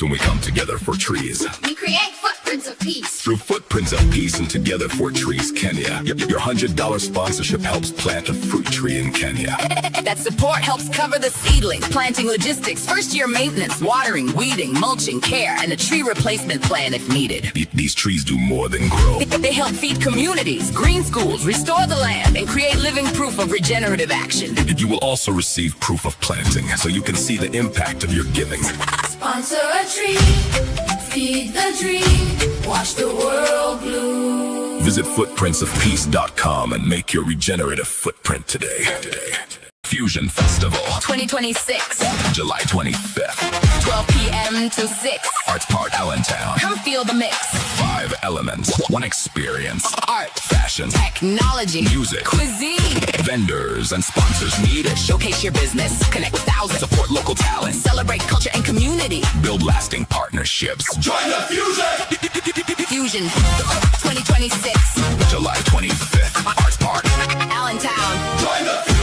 happens when we come together for trees. We create footprints of peace. Through Footprints of Peace and Together for Trees Kenya, your $100 sponsorship helps plant a fruit tree in Kenya. That support helps cover the seedlings, planting logistics, first-year maintenance, watering, weeding, mulching, care, and a tree replacement plan if needed. These trees do more than grow. They help feed communities, green schools, restore the land, and create living proof of regenerative action. You will also receive proof of planting, so you can see the impact of your giving. Sponsor a tree, feed the dream, watch the world bloom. Visit footprintsofpeace.com and make your regenerative footprint today. Fusion Festival 2026, July 25th, 12 p.m. to 6. Arts Park, Allentown. Come feel the mix. 5 elements, 1 experience. Art, Fashion, technology, music, cuisine. vendors and sponsors needed. Showcase your business, connect with thousands, Support local talent, celebrate culture and community. build lasting partnerships. Join the Fusion! Fusion 2026, July 25th, Arts Park, Allentown. Join the Fusion!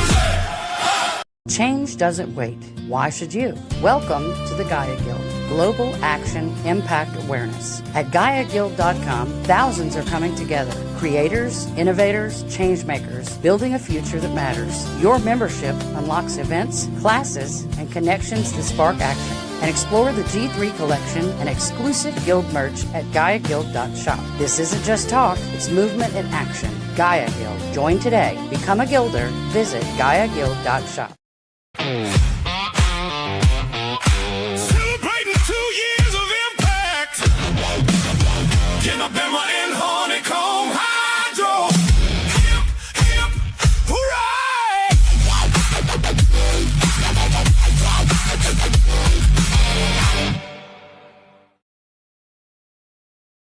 Change doesn't wait. Why should you? Welcome to the Gaia Guild, Global Action Impact Awareness. At GaiaGuild.com, thousands are coming together. Creators, innovators, change makers, building a future that matters. Your membership unlocks events, classes, and connections that spark action. And explore the G3 collection and exclusive guild merch at GaiaGuild.shop. This isn't just talk, it's movement and action. Gaia Guild. Join today. Become a guilder. Visit GaiaGuild.shop. Celebrating 2 years of impact. CannaBama and honeycomb hydro. Hip, hip, hooray!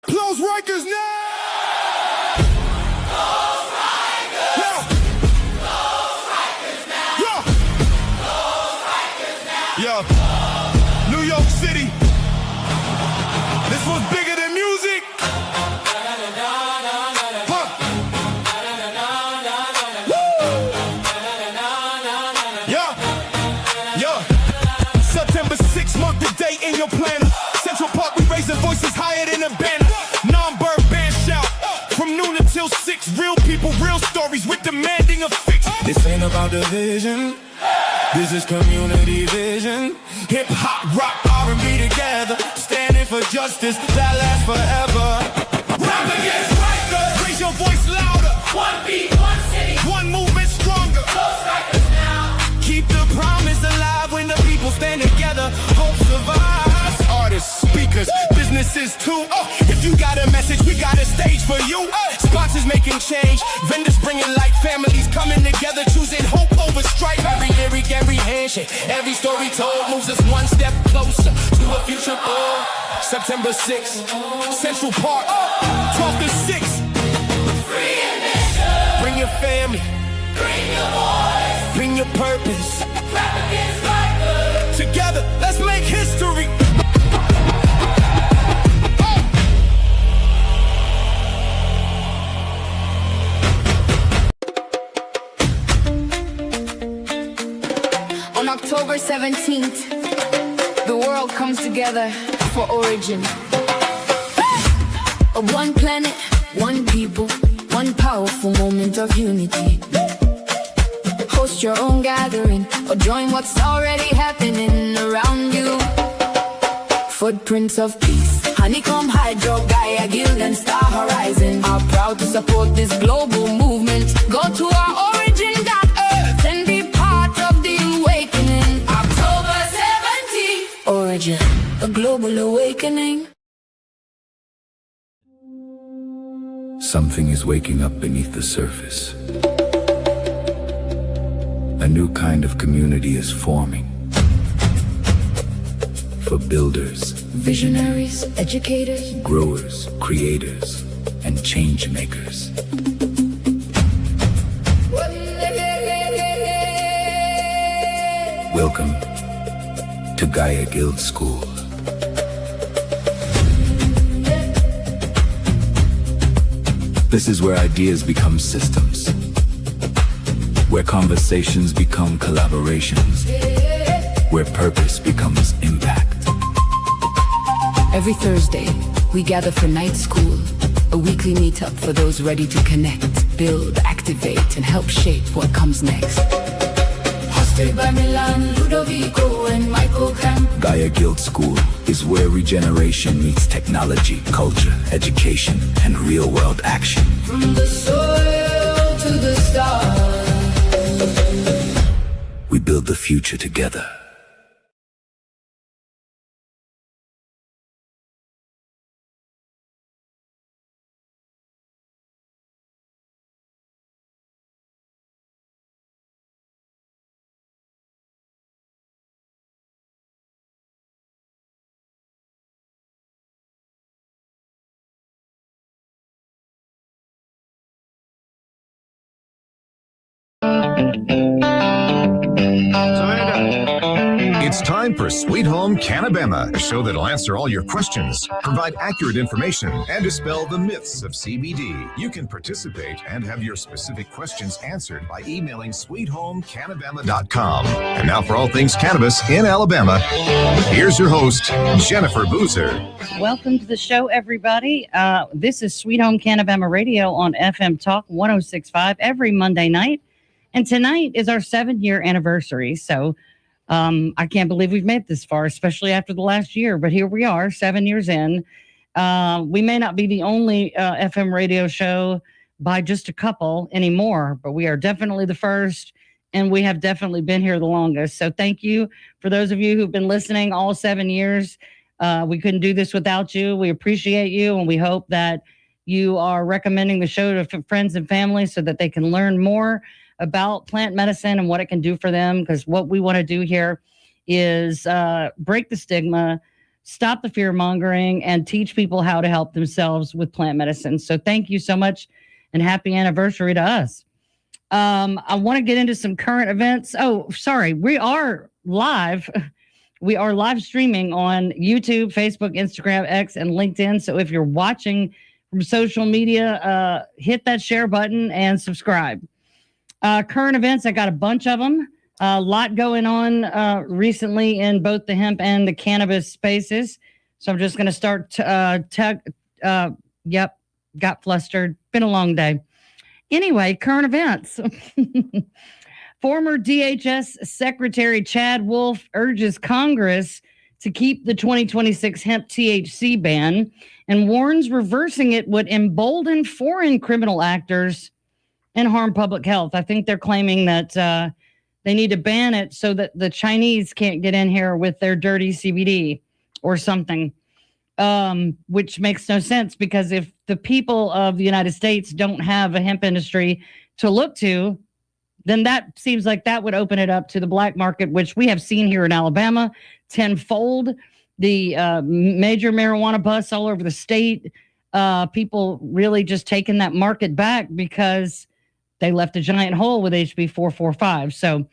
Close Rikers now! Yeah, New York City. This was bigger than music. Huh. Woo. Yeah. September 6th, mark the date in your planner. Central Park, we raising voices higher than a banner. Non-bird band shout. From noon until 6. Real people, real stories with demanding a fix. This ain't about division. This is community vision. Hip hop, rock, R&B together, standing for justice that lasts forever. Rap against Rikers. Raise your voice louder. One beat, one city, One movement stronger. close Rikers now. Keep the promise alive when the people stand together. Hope survives. Artists, speakers, businesses too. If you got a message, we got a stage for you. Sponsors making change, vendors bringing light, families coming together, choosing hope over strife. Every lyric, every handshake, every story told moves us one step closer to a future bold. September 6th, Central Park, 12 to 6. Free admission, Bring your family, bring your voice. bring your purpose. Rap against Rikers. Together, let's make history. On October 17th, the world comes together for origin. Of one planet, one people, one powerful moment of unity. Host your own gathering or join what's already happening around you. Footprints of peace, honeycomb hydro, Gaia Guild and Star Horizon are proud to support this global movement. Go to our origin.earth and be part of the awakening. October 17th. Origin, a global awakening. Something is waking up beneath the surface. A new kind of community is forming. For builders, Visionaries, educators, growers, creators, and change makers. Welcome to Gaia Guild School. This is where ideas become systems, where conversations become collaborations, where purpose becomes impact. Every Thursday, we gather for night school, a weekly meetup for those ready to connect, build, activate, and help shape what comes next. Hosted by Milan, Ludovico, and Michael Camp. Gaia Guild School is where regeneration meets technology, culture, education, and real-world action. From the soil to the stars, We build the future together. It's time for Sweet Home CannaBama, a show that'll answer all your questions, provide accurate information, and dispel the myths of CBD. You can participate and have your specific questions answered by emailing sweethomecannabama.com. And now for all things cannabis in Alabama, here's your host, Jennifer Boozer. Welcome to the show, everybody. This is Sweet Home CannaBama Radio on FMTalk 106.5 every Monday night. And tonight is our 7-year anniversary. So I can't believe we've made this far, especially after the last year. But here we are, 7 years in. We may not be the only FM radio show by just a couple anymore, but we are definitely the first, and we have definitely been here the longest. So thank you for those of you who've been listening all 7 years. We couldn't do this without you. We appreciate you, and we hope that you are recommending the show to friends and family so that they can learn more about plant medicine and what it can do for them, because what we want to do here is break the stigma, stop the fear mongering, and teach people how to help themselves with plant medicine. So thank you so much, and happy anniversary to us. I want to get into some current events. Oh, sorry, we are live. We are live streaming on YouTube, Facebook, Instagram, X, and LinkedIn. So if you're watching from social media, hit that share button and subscribe. Current events, I got a bunch of them. A lot going on recently in both the hemp and the cannabis spaces. So I'm just going to start. Got flustered. Been a long day. Anyway, current events. Former DHS Secretary Chad Wolf urges Congress to keep the 2026 hemp THC ban and warns reversing it would embolden foreign criminal actors and harm public health. I think they're claiming that they need to ban it so that the Chinese can't get in here with their dirty CBD or something, which makes no sense, because if the people of the United States don't have a hemp industry to look to, then that seems like that would open it up to the black market, which we have seen here in Alabama tenfold. The major marijuana busts all over the state, people really just taking that market back because they left a giant hole with HB 445. So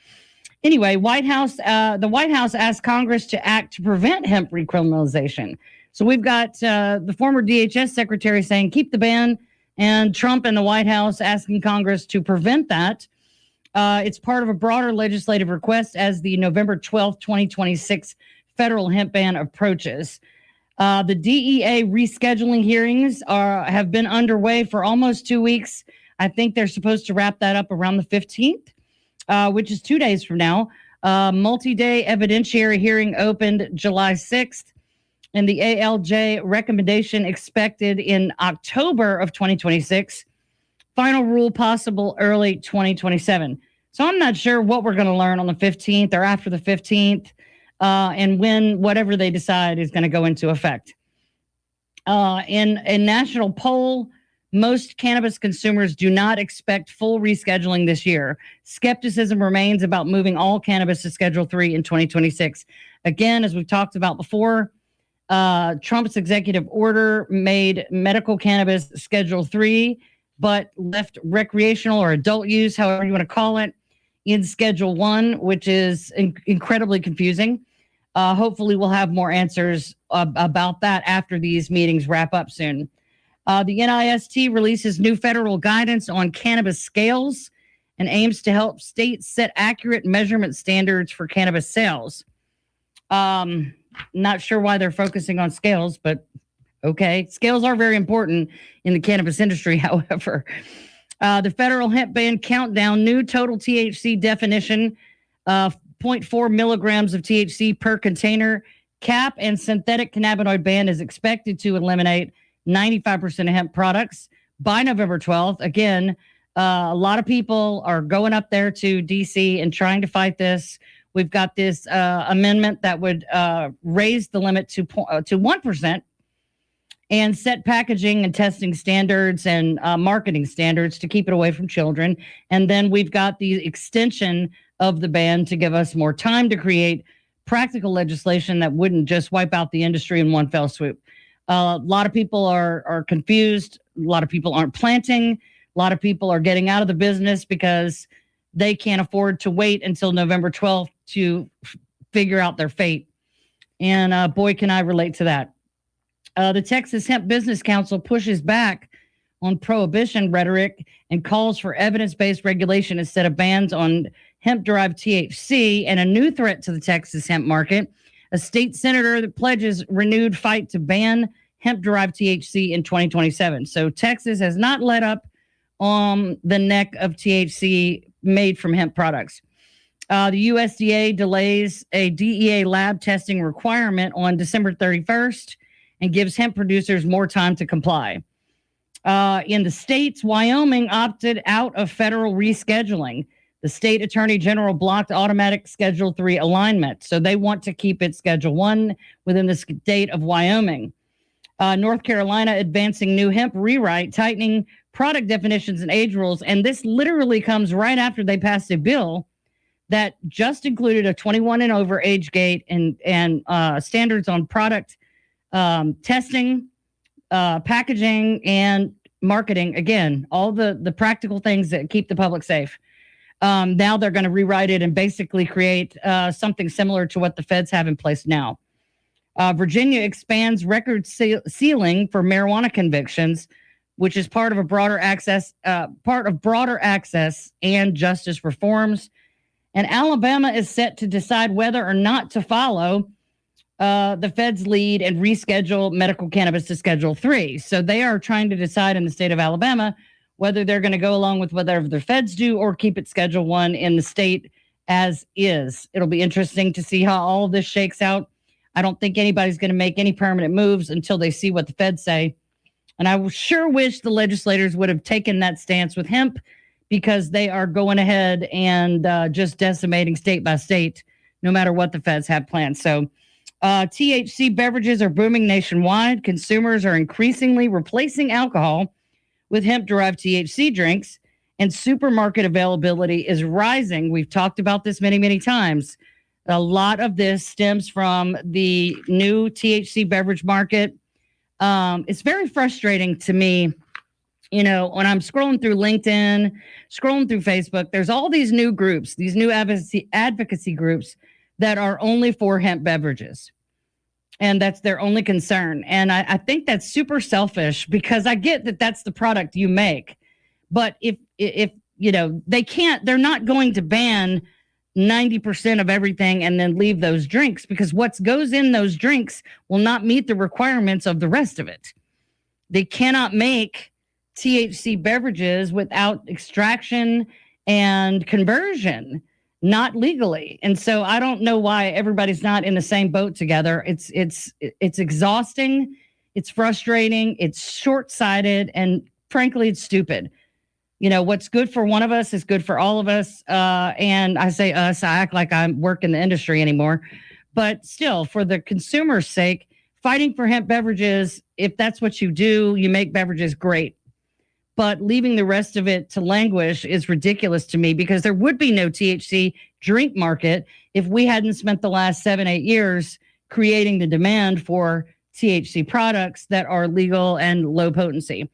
anyway, the White House asked Congress to act to prevent hemp recriminalization. So we've got the former DHS secretary saying keep the ban, and Trump and the White House asking Congress to prevent that. It's part of a broader legislative request as the November 12th, 2026 federal hemp ban approaches. The DEA rescheduling hearings have been underway for almost 2 weeks. I think they're supposed to wrap that up around the 15th, which is 2 days from now. Multi-day evidentiary hearing opened July 6th, and the ALJ recommendation expected in October of 2026. Final rule possible early 2027. So I'm not sure what we're going to learn on the 15th or after the 15th, and when whatever they decide is going to go into effect. In a national poll, most cannabis consumers do not expect full rescheduling this year. Skepticism remains about moving all cannabis to Schedule 3 in 2026. Again, as we've talked about before, Trump's executive order made medical cannabis Schedule 3, but left recreational or adult use, however you want to call it, in Schedule 1, which is incredibly confusing. Hopefully we'll have more answers about that after these meetings wrap up soon. The NIST releases new federal guidance on cannabis scales and aims to help states set accurate measurement standards for cannabis sales. Not sure why they're focusing on scales, but okay. Scales are very important in the cannabis industry, however. The federal hemp ban countdown, new total THC definition, 0.4 milligrams of THC per container cap, and synthetic cannabinoid ban is expected to eliminate 95% of hemp products by November 12th. Again, a lot of people are going up there to DC and trying to fight this. We've got this amendment that would raise the limit to 1% and set packaging and testing standards and marketing standards to keep it away from children. And then we've got the extension of the ban to give us more time to create practical legislation that wouldn't just wipe out the industry in one fell swoop. A lot of people are confused. A lot of people aren't planting. A lot of people are getting out of the business because they can't afford to wait until November 12th to figure out their fate. And boy, can I relate to that. The Texas Hemp Business Council pushes back on prohibition rhetoric and calls for evidence-based regulation instead of bans on hemp-derived THC, and a new threat to the Texas hemp market. A state senator that pledges renewed fight to ban hemp-derived THC in 2027. So Texas has not let up on the neck of THC made from hemp products. The USDA delays a DEA lab testing requirement on December 31st and gives hemp producers more time to comply. In the states, Wyoming opted out of federal rescheduling. The state attorney general blocked automatic Schedule 3 alignment. So they want to keep it Schedule 1 within the state of Wyoming. North Carolina advancing new hemp rewrite, tightening product definitions and age rules. And this literally comes right after they passed a bill that just included a 21 and over age gate and standards on product testing, packaging, and marketing. Again, all the practical things that keep the public safe. Now they're going to rewrite it and basically create something similar to what the feds have in place now. Virginia expands record ceiling for marijuana convictions, which is part of broader access and justice reforms. And Alabama is set to decide whether or not to follow the feds' lead and reschedule medical cannabis to Schedule 3. So they are trying to decide in the state of Alabama whether they're going to go along with whatever the feds do or keep it Schedule 1 in the state as is. It'll be interesting to see how all of this shakes out. I don't think anybody's going to make any permanent moves until they see what the feds say. And I sure wish the legislators would have taken that stance with hemp, because they are going ahead and just decimating state by state, no matter what the feds have planned. So THC beverages are booming nationwide. Consumers are increasingly replacing alcohol with hemp-derived THC drinks, and supermarket availability is rising. We've talked about this many, many times. A lot of this stems from the new THC beverage market. It's very frustrating to me, you know, when I'm scrolling through LinkedIn, scrolling through Facebook, there's all these new groups, these new advocacy groups that are only for hemp beverages. And that's their only concern. And I think that's super selfish, because I get that that's the product you make. But if you know, they're not going to ban 90% of everything and then leave those drinks, because what goes in those drinks will not meet the requirements of the rest of it. They cannot make THC beverages without extraction and conversion, not legally. And so I don't know why everybody's not in the same boat together. It's exhausting. It's frustrating. It's short-sighted. And frankly, it's stupid. You know, what's good for one of us is good for all of us. And I say us, I act like I work in the industry anymore. But still, for the consumer's sake, fighting for hemp beverages, if that's what you do, you make beverages, great. But leaving the rest of it to languish is ridiculous to me, because there would be no THC drink market if we hadn't spent the last 7-8 years creating the demand for THC products that are legal and low potency.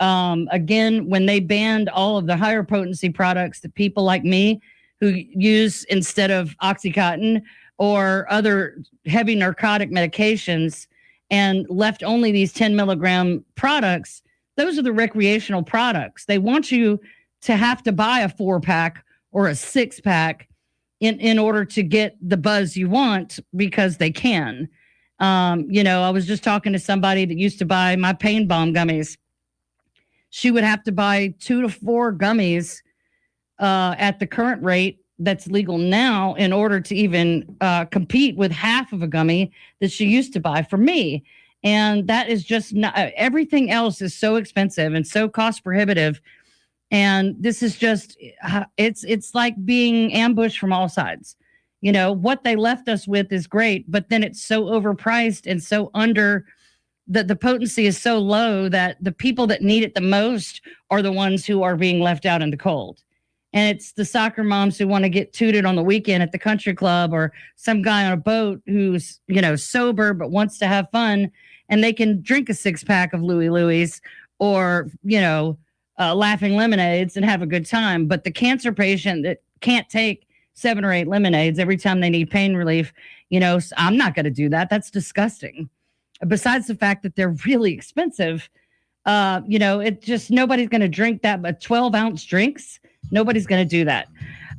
Again, when they banned all of the higher potency products that people like me who use instead of Oxycontin or other heavy narcotic medications, and left only these 10 milligram products, those are the recreational products. They want you to have to buy a 4-pack or a 6-pack in order to get the buzz you want because they can. I was just talking to somebody that used to buy my pain bomb gummies. She would have to buy 2 to 4 gummies at the current rate that's legal now in order to even compete with half of a gummy that she used to buy for me. And that is just not, everything else is so expensive and so cost prohibitive. And this is just, it's like being ambushed from all sides. What they left us with is great, but then it's so overpriced and so under, that the potency is so low that the people that need it the most are the ones who are being left out in the cold. And it's the soccer moms who want to get tooted on the weekend at the country club, or some guy on a boat who's, sober but wants to have fun, and they can drink a 6-pack of Louis Louis or, Laughing Lemonades and have a good time. But the cancer patient that can't take 7 or 8 lemonades every time they need pain relief, I'm not going to do that. That's disgusting. Besides the fact that they're really expensive, it just, nobody's going to drink that, but 12-ounce drinks, nobody's going to do that.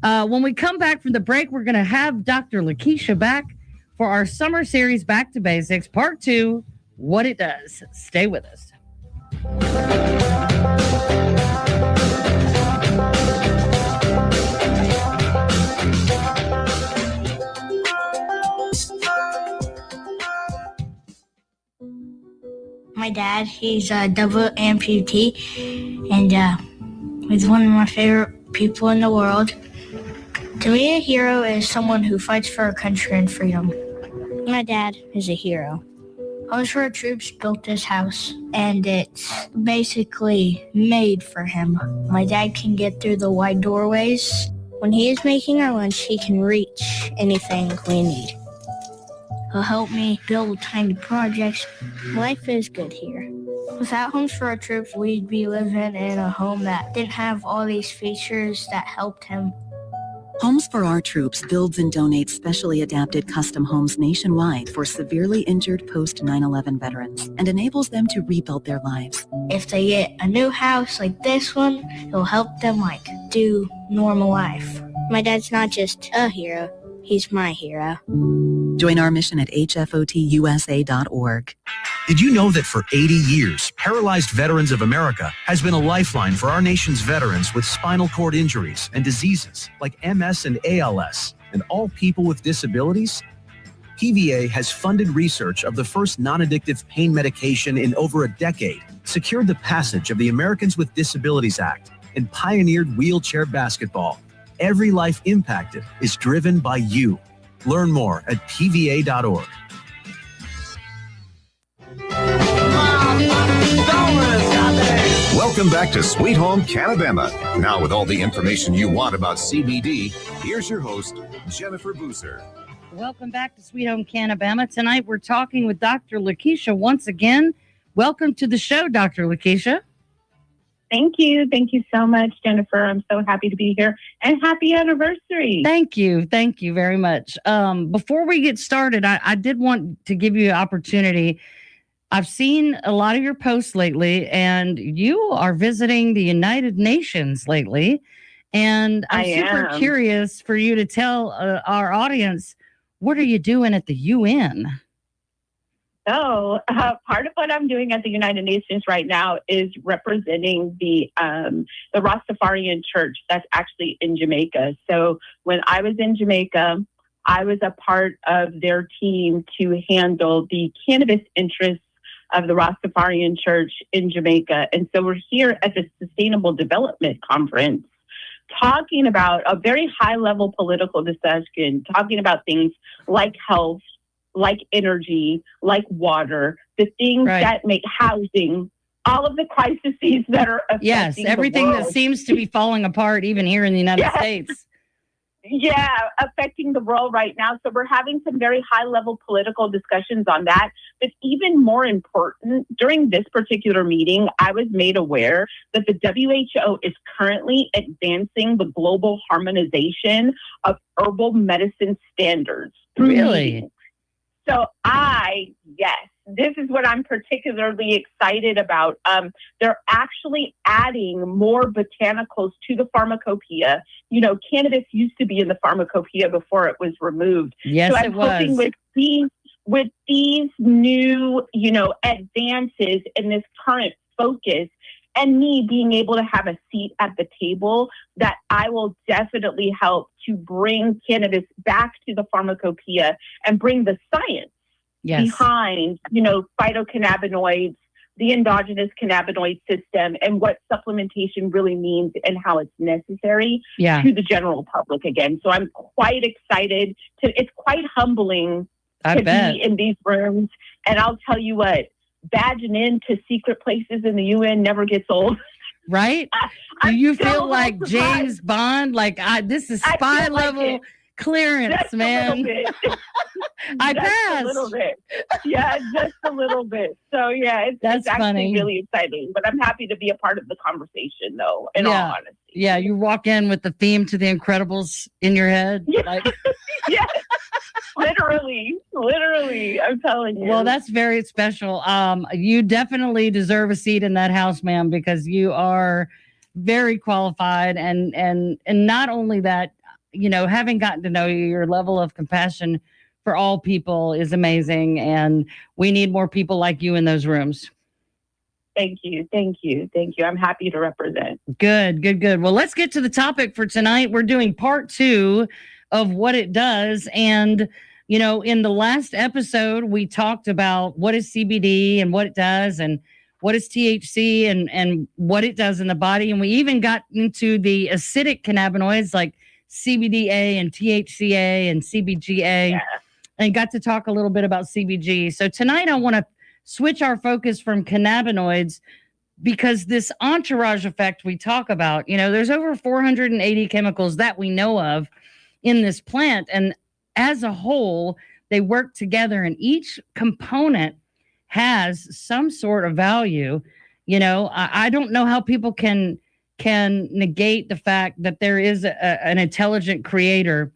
When we come back from the break, we're going to have Dr. Lakisha back for our summer series, Back to Basics, Part 2, What It Does. Stay with us. My dad, he's a double amputee, and he's one of my favorite people in the world. To me, a hero is someone who fights for our country and freedom. My dad is a hero. Homes for Our Troops built this house, and it's basically made for him. My dad can get through the wide doorways. When he is making our lunch, he can reach anything we need. He'll help me build tiny projects. Life is good here. Without Homes for Our Troops, we'd be living in a home that didn't have all these features that helped him. Homes for Our Troops builds and donates specially adapted custom homes nationwide for severely injured post-9/11 veterans and enables them to rebuild their lives. If they get a new house like this one, it'll help them do normal life. My dad's not just a hero, he's my hero. Join our mission at hfotusa.org. Did you know that for 80 years, Paralyzed Veterans of America has been a lifeline for our nation's veterans with spinal cord injuries and diseases like MS and ALS, and all people with disabilities? PVA has funded research of the first non-addictive pain medication in over a decade, secured the passage of the Americans with Disabilities Act, and pioneered wheelchair basketball. Every life impacted is driven by you. Learn more at pva.org. Welcome back to Sweet Home CannaBama. Now, with all the information you want about CBD, here's your host, Jennifer Boozer. Welcome back to Sweet Home CannaBama. Tonight we're talking with Dr. Lakisha once again. Welcome to the show, Dr. Lakisha. Thank you. Thank you so much, Jennifer. I'm so happy to be here, and happy anniversary. Thank you. Thank you very much. Before we get started, I did want to give you an opportunity. I've seen a lot of your posts lately, and you are visiting the United Nations lately. And I'm super curious for you to tell our audience, what are you doing at the UN? So part of what I'm doing at the United Nations right now is representing the Rastafarian Church that's actually in Jamaica. So when I was in Jamaica, I was a part of their team to handle the cannabis interests of the Rastafarian Church in Jamaica. And so we're here at the Sustainable Development Conference talking about a very high-level political discussion, talking about things like health, like energy, like water, the things that make housing, all of the crises that are affecting everything the world. That seems to be falling apart even here in the United States. Yeah, affecting the world right now. So we're having some very high-level political discussions on that. But even more important, during this particular meeting, I was made aware that the WHO is currently advancing the global harmonization of herbal medicine standards. Really? So I this is what I'm particularly excited about. They're actually adding more botanicals to the pharmacopoeia. You know, cannabis used to be in the pharmacopoeia before it was removed. Yes, so I'm it was. hoping with these new, you know, advances in this current focus, and me being able to have a seat at the table, that I will definitely help to bring cannabis back to the pharmacopoeia and bring the science behind, you know, phytocannabinoids, the endogenous cannabinoid system, and what supplementation really means and how it's necessary to the general public again. So I'm quite excited it's quite humbling to be in these rooms. And I'll tell you what, badging into secret places in the UN never gets old. Right? Do you feel like James Bond? Like, this is spy level clearance, just man. I passed. A little bit. Yeah, just a little bit. So, yeah, it's actually funny. really exciting. But I'm happy to be a part of the conversation, though, in all honesty. Yeah, you walk in with the theme to The Incredibles in your head. Yeah. Like, yes. Literally, I'm telling you. Well, that's very special. You definitely deserve a seat in that house, ma'am, because you are very qualified, and not only that, you know, having gotten to know you, your level of compassion for all people is amazing, and we need more people like you in those rooms. Thank you. I'm happy to represent. Good. Well, let's get to the topic for tonight. We're doing part 2 of what it does. And, you know, in the last episode, we talked about what is CBD and what it does, and what is THC and what it does in the body. And we even got into the acidic cannabinoids like CBDA and THCA and CBGA, and got to talk a little bit about CBG. So tonight I want to switch our focus from cannabinoids, because this entourage effect we talk about, you know, there's over 480 chemicals that we know of in this plant. And as a whole, they work together, and each component has some sort of value. You know, I don't know how people can negate the fact that there is an intelligent creator,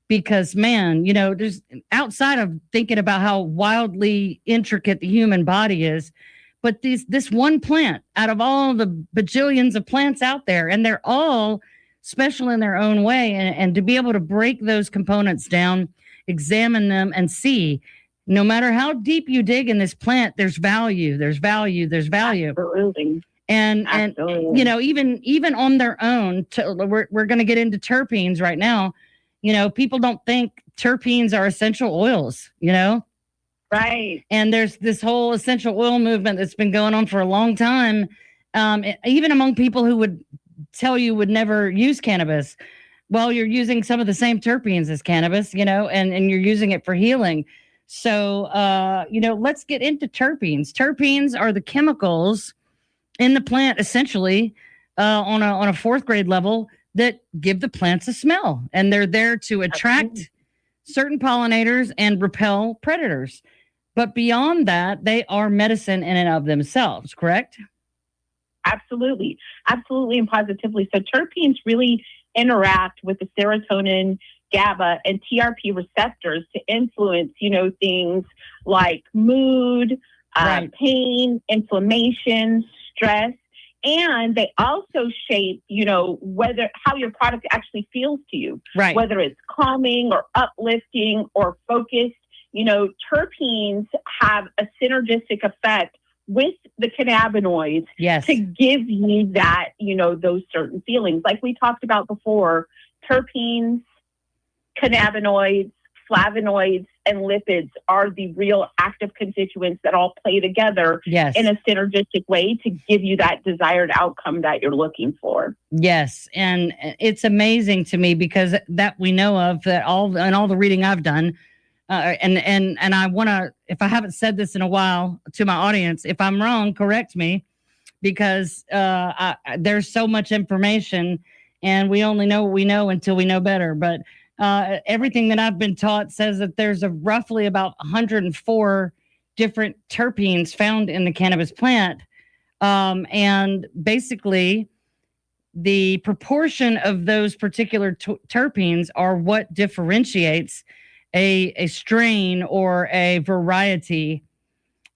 because, man, you know, there's, outside of thinking about how wildly intricate the human body is, but this one plant out of all the bajillions of plants out there, and they're all special in their own way, and to be able to break those components down, examine them, and see, no matter how deep you dig in this plant, there's value. Absolutely. And you know, even on their own, we're going to get into terpenes right now. You know, people don't think terpenes are essential oils, you know? Right. And there's this whole essential oil movement that's been going on for a long time, even among people who would tell you would never use cannabis. Well, you're using some of the same terpenes as cannabis, you know, and you're using it for healing. So, you know, let's get into terpenes. Terpenes are the chemicals in the plant, essentially, on a 4th grade level, that give the plants a smell, and they're there to attract certain pollinators and repel predators. But beyond that, they are medicine in and of themselves, correct? Absolutely, and positively. So terpenes really interact with the serotonin, GABA, and TRP receptors to influence, you know, things like mood, pain, inflammation, stress. And they also shape, you know, how your product actually feels to you, whether it's calming or uplifting or focused. You know, terpenes have a synergistic effect with the cannabinoids to give you that, you know, those certain feelings. Like we talked about before, terpenes, cannabinoids, flavonoids, and lipids are the real active constituents that all play together in a synergistic way to give you that desired outcome that you're looking for. Yes. And it's amazing to me, because that we know of, that all the reading I've done, and I want to, if I haven't said this in a while to my audience, if I'm wrong, correct me, because there's so much information, and we only know what we know until we know better. But everything that I've been taught says that there's roughly about 104 different terpenes found in the cannabis plant. And basically, the proportion of those particular terpenes are what differentiates a strain or a variety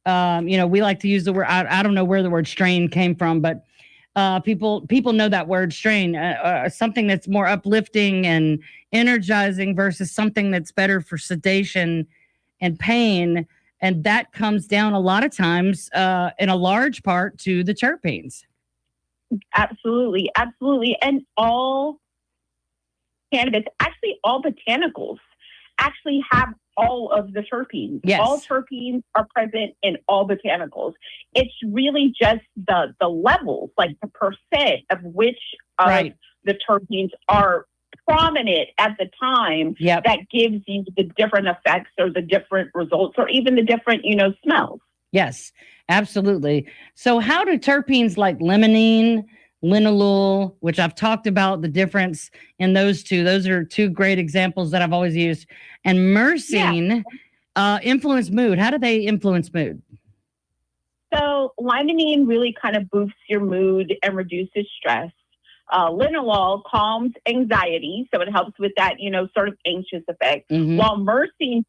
We like to use the word, I don't know where the word strain came from, but people know that word strain, something that's more uplifting and energizing versus something that's better for sedation and pain. And that comes down a lot of times in a large part to the terpenes. Absolutely. And all cannabis, actually all botanicals, actually have all of the terpenes. Yes. All terpenes are present in all botanicals. It's really just the levels, like the percent of which of the terpenes are prominent at the time that gives you the different effects or the different results or even the different, smells. Yes, absolutely. So how do terpenes like limonene, linalool, which I've talked about the difference in those two. Those are two great examples that I've always used. And myrcene influence mood. How do they influence mood? So limonene really kind of boosts your mood and reduces stress. Linalool calms anxiety, so it helps with that, sort of anxious effect. While myrcene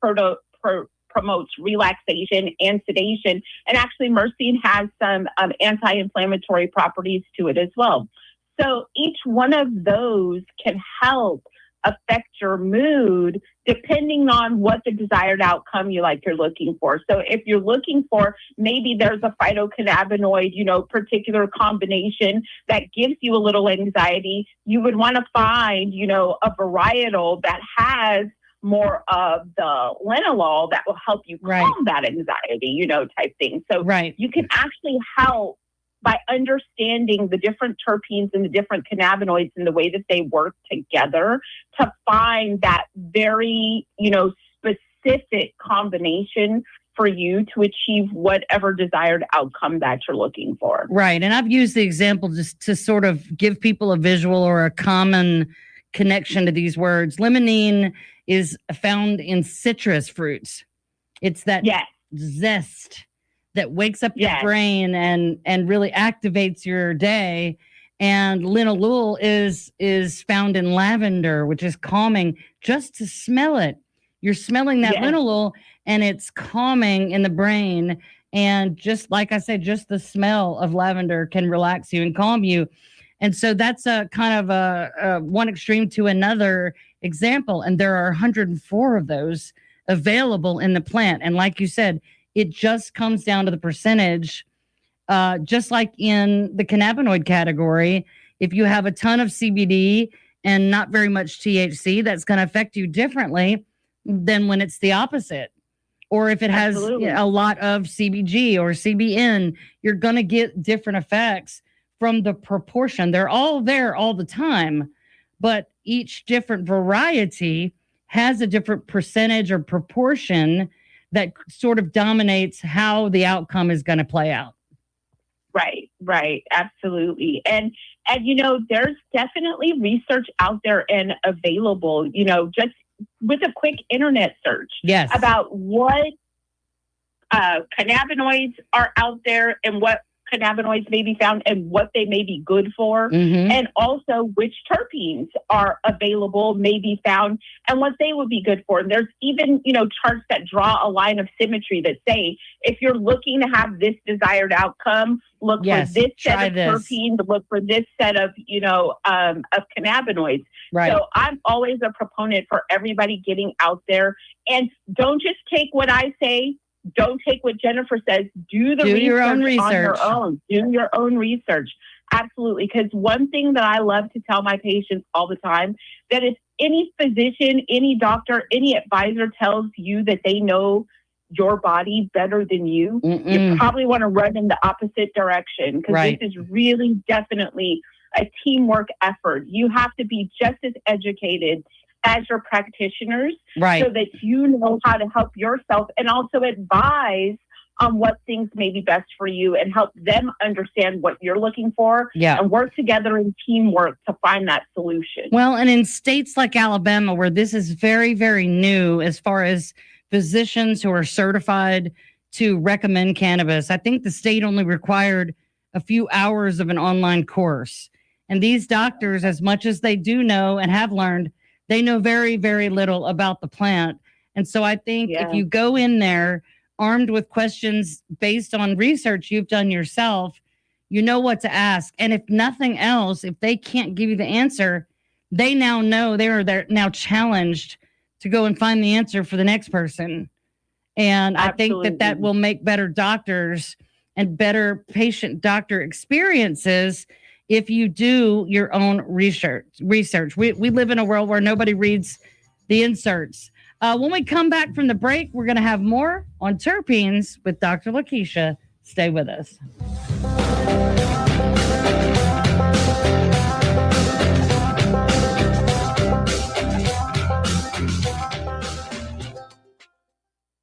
promotes relaxation and sedation. And actually, myrcene has some anti-inflammatory properties to it as well. So each one of those can help affect your mood depending on what the desired outcome you're looking for. So if you're looking for, maybe there's a phytocannabinoid, particular combination that gives you a little anxiety, you would want to find, a varietal that has more of the linalool that will help you calm that anxiety, type thing. So you can actually help by understanding the different terpenes and the different cannabinoids and the way that they work together to find that very, specific combination for you to achieve whatever desired outcome that you're looking for. Right. And I've used the example just to sort of give people a visual or a common connection to these words. Limonene is found in citrus fruits. It's that zest that wakes up your brain and really activates your day. And linalool is found in lavender, which is calming. Just to smell it, you're smelling that linalool, and it's calming in the brain. And just like I said, just the smell of lavender can relax you and calm you. And so that's a kind of a one extreme to another example. And there are 104 of those available in the plant. And like you said, it just comes down to the percentage, just like in the cannabinoid category. If you have a ton of CBD and not very much THC, that's going to affect you differently than when it's the opposite. Or if it has a lot of CBG or CBN, you're going to get different effects from the proportion. They're all there all the time, but each different variety has a different percentage or proportion that sort of dominates how the outcome is going to play out. Right. Absolutely. And there's definitely research out there and available, just with a quick internet search about what cannabinoids are out there and what cannabinoids may be found and what they may be good for, and also which terpenes are available, may be found, and what they would be good for. And there's even, charts that draw a line of symmetry that say, if you're looking to have this desired outcome, look for this set of terpenes, look for this set of, of cannabinoids. Right. So I'm always a proponent for everybody getting out there, and don't just take what I say. Don't take what Jennifer says. Do your own research on your own. Do your own research. Absolutely. Because one thing that I love to tell my patients all the time, that if any physician, any doctor, any advisor tells you that they know your body better than you, you probably want to run in the opposite direction, because this is really definitely a teamwork effort. You have to be just as educated as your practitioners, so that you know how to help yourself and also advise on what things may be best for you and help them understand what you're looking for and work together in teamwork to find that solution. Well, and in states like Alabama, where this is very, very new as far as physicians who are certified to recommend cannabis, I think the state only required a few hours of an online course. And these doctors, as much as they do know and have learned, they know very, very little about the plant. And so I think if you go in there armed with questions based on research you've done yourself, you know what to ask. And if nothing else, if they can't give you the answer, they now know they're now challenged to go and find the answer for the next person. And Absolutely. I think that will make better doctors and better patient-doctor experiences if you do your own research. We live in a world where nobody reads the inserts. When we come back from the break, we're going to have more on terpenes with Dr. Lakisha. Stay with us.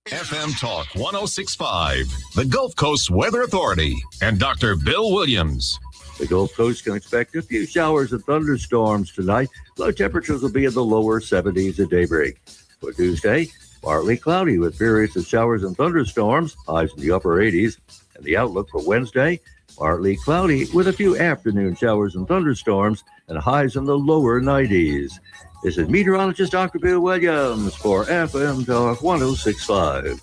FMTalk 1065, the Gulf Coast Weather Authority, and Dr. Bill Williams. The Gulf Coast can expect a few showers and thunderstorms tonight. Low temperatures will be in the lower 70s at daybreak. For Tuesday, partly cloudy with periods of showers and thunderstorms, highs in the upper 80s. And the outlook for Wednesday, partly cloudy with a few afternoon showers and thunderstorms and highs in the lower 90s. This is meteorologist Dr. Bill Williams for FM Talk 1065.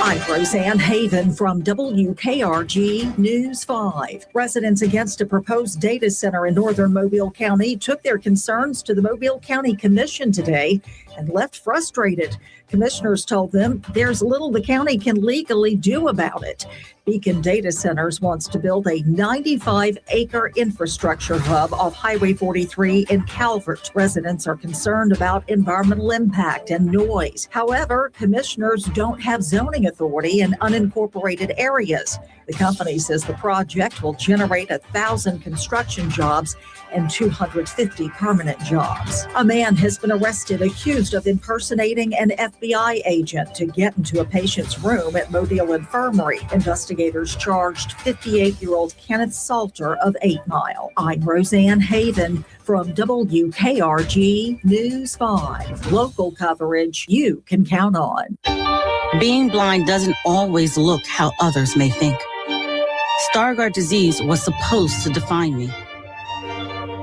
I'm Roseanne Haven from WKRG News 5. Residents against a proposed data center in northern Mobile County took their concerns to the Mobile County Commission today and left frustrated. Commissioners told them there's little the county can legally do about it. Beacon Data Centers wants to build a 95-acre infrastructure hub off Highway 43 in Calvert. Residents are concerned about environmental impact and noise. However, commissioners don't have zoning authority in unincorporated areas. The company says the project will generate 1,000 construction jobs and 250 permanent jobs. A man has been arrested accused of impersonating an FBI agent to get into a patient's room at Mobile Infirmary. Investigators charged 58-year-old Kenneth Salter of 8 Mile. I'm Roseanne Haven from WKRG News 5. Local coverage you can count on. Being blind doesn't always look how others may think. Stargardt disease was supposed to define me.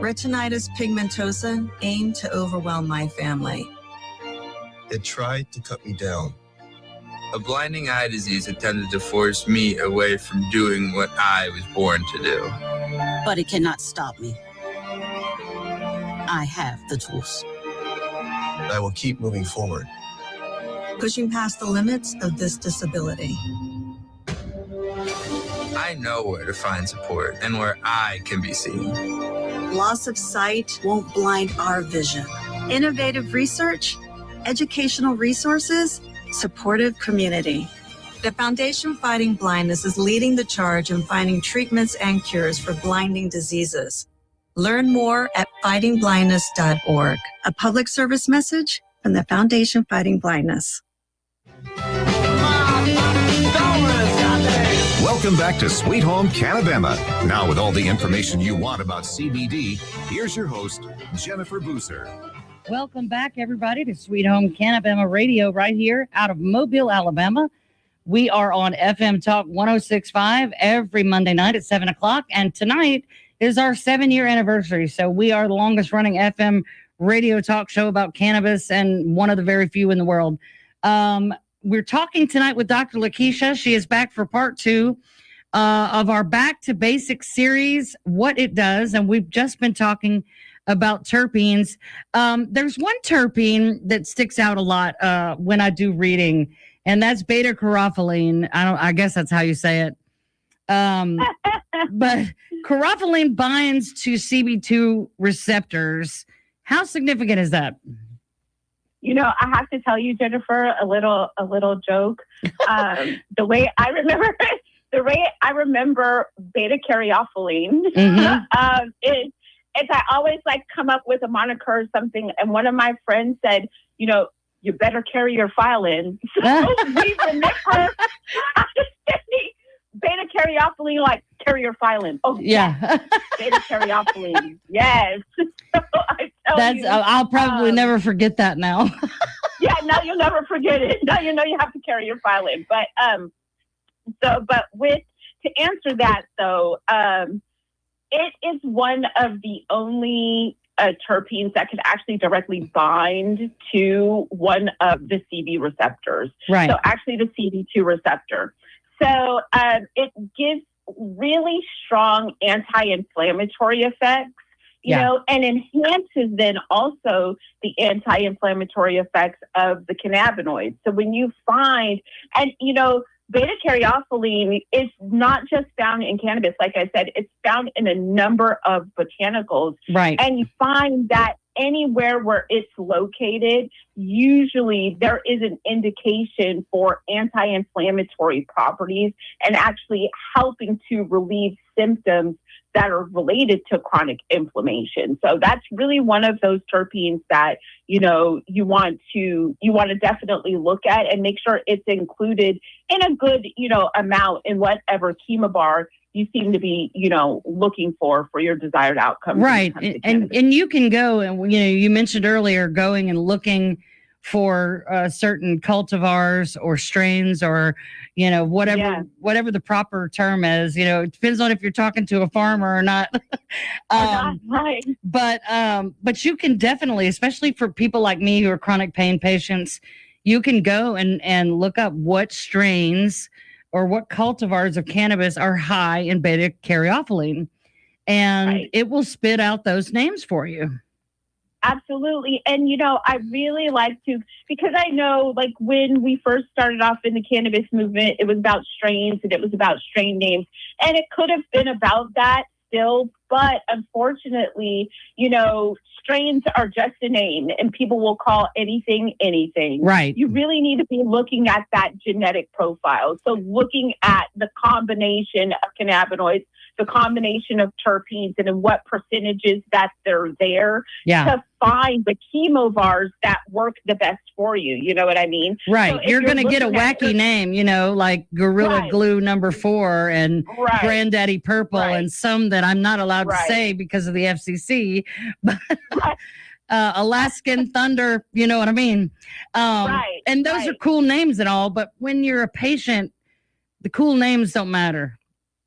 Retinitis pigmentosa aimed to overwhelm my family. It tried to cut me down. A blinding eye disease attempted to force me away from doing what I was born to do. But it cannot stop me. I have the tools. I will keep moving forward. Pushing past the limits of this disability. I know where to find support and where I can be seen. Loss of sight won't blind our vision. Innovative research, educational resources, supportive community. The Foundation Fighting Blindness is leading the charge in finding treatments and cures for blinding diseases. Learn more at fightingblindness.org. A public service message from the Foundation Fighting Blindness. Welcome back to Sweet Home CannaBama. Now with all the information you want about CBD, here's your host, Jennifer Boozer. Welcome back, everybody, to Sweet Home CannaBama Radio right here out of Mobile, Alabama. We are on FMTalk 1065 every Monday night at 7 o'clock. And tonight is our 7-year anniversary. So we are the longest running FM radio talk show about cannabis and one of the very few in the world. We're talking tonight with Dr. Lakisha. She is back for part 2 of our Back to Basics series, what it does. And we've just been talking about terpenes. There's one terpene that sticks out a lot when I do reading, and that's beta-carotene. I guess that's how you say it. But carotene binds to CB2 receptors. How significant is that? You know, I have to tell you, Jennifer, a little joke. The way I remember beta carotene is I always like come up with a moniker or something. And one of my friends said, you know, you better carry your file in. So we remember beta carotene, like carry your file in. Oh yeah, yes. Beta carotene. Yes. So I'll probably never forget that now. Yeah, no, you'll never forget it. Now you know you have to carry your file in. But to answer that though, it is one of the only terpenes that could actually directly bind to one of the CB receptors. Right. So actually the CD2 receptor. So it gives really strong anti-inflammatory effects, you know, and enhances then also the anti-inflammatory effects of the cannabinoids. So when you find, and you know, beta-caryophyllene is not just found in cannabis. Like I said, it's found in a number of botanicals. Right. And you find that anywhere where it's located, usually there is an indication for anti-inflammatory properties and actually helping to relieve symptoms that are related to chronic inflammation. So that's really one of those terpenes that, you know, you want to definitely look at and make sure it's included in a good, you know, amount in whatever chemobar you seem to be, you know, looking for your desired outcome. Right. And you can go and, you know, you mentioned earlier going and looking for certain cultivars or strains or, you know, whatever the proper term is. You know, it depends on if you're talking to a farmer or not. Right. But you can definitely, especially for people like me who are chronic pain patients, you can go and look up what strains or what cultivars of cannabis are high in beta-caryophyllene, and it will spit out those names for you. Absolutely. And, you know, I really like to, because I know, like, when we first started off in the cannabis movement, it was about strains and it was about strain names. And it could have been about that still. But unfortunately, you know, strains are just a name and people will call anything, anything. Right. You really need to be looking at that genetic profile. So looking at the combination of cannabinoids, the combination of terpenes, and in what percentages that they're there to find the chemovars that work the best for you. You know what I mean? Right. So you're going to get a wacky name, you know, like Gorilla Glue #4 and Granddaddy Purple and some that I'm not allowed to say because of the FCC, but Alaskan Thunder, you know what I mean? And those are cool names and all, but when you're a patient, the cool names don't matter.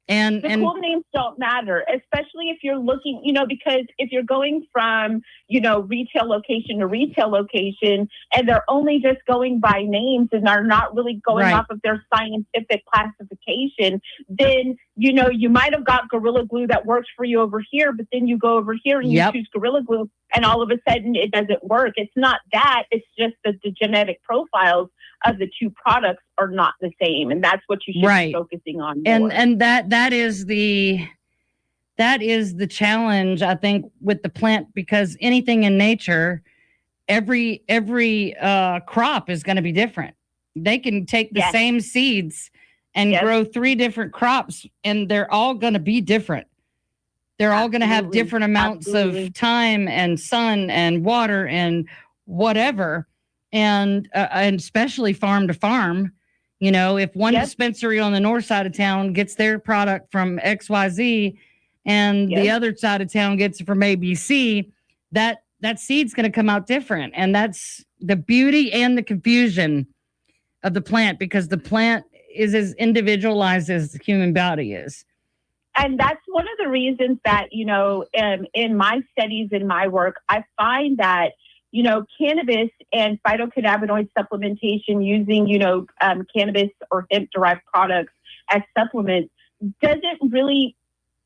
And cool names don't matter, especially if you're looking, you know, because if you're going from, you know, retail location to retail location and they're only just going by names and are not really going off of their scientific classification, then, you know, you might have got Gorilla Glue that works for you over here, but then you go over here and you choose Gorilla Glue and all of a sudden it doesn't work. It's not that, it's just that the genetic profiles of the two products are not the same, and that's what you should be focusing on more. And that is the challenge, I think, with the plant, because anything in nature, every crop is going to be different. They can take the same seeds and grow 3 different crops, and they're all going to be different. They're all going to have different amounts of time and sun and water and whatever. And especially farm to farm, you know, if one dispensary on the north side of town gets their product from XYZ and the other side of town gets it from ABC, that seed's going to come out different. And that's the beauty and the confusion of the plant, because the plant is as individualized as the human body is. And that's one of the reasons that, you know, in my studies, in my work, I find that, you know, cannabis and phytocannabinoid supplementation using, you know, cannabis or hemp-derived products as supplements doesn't really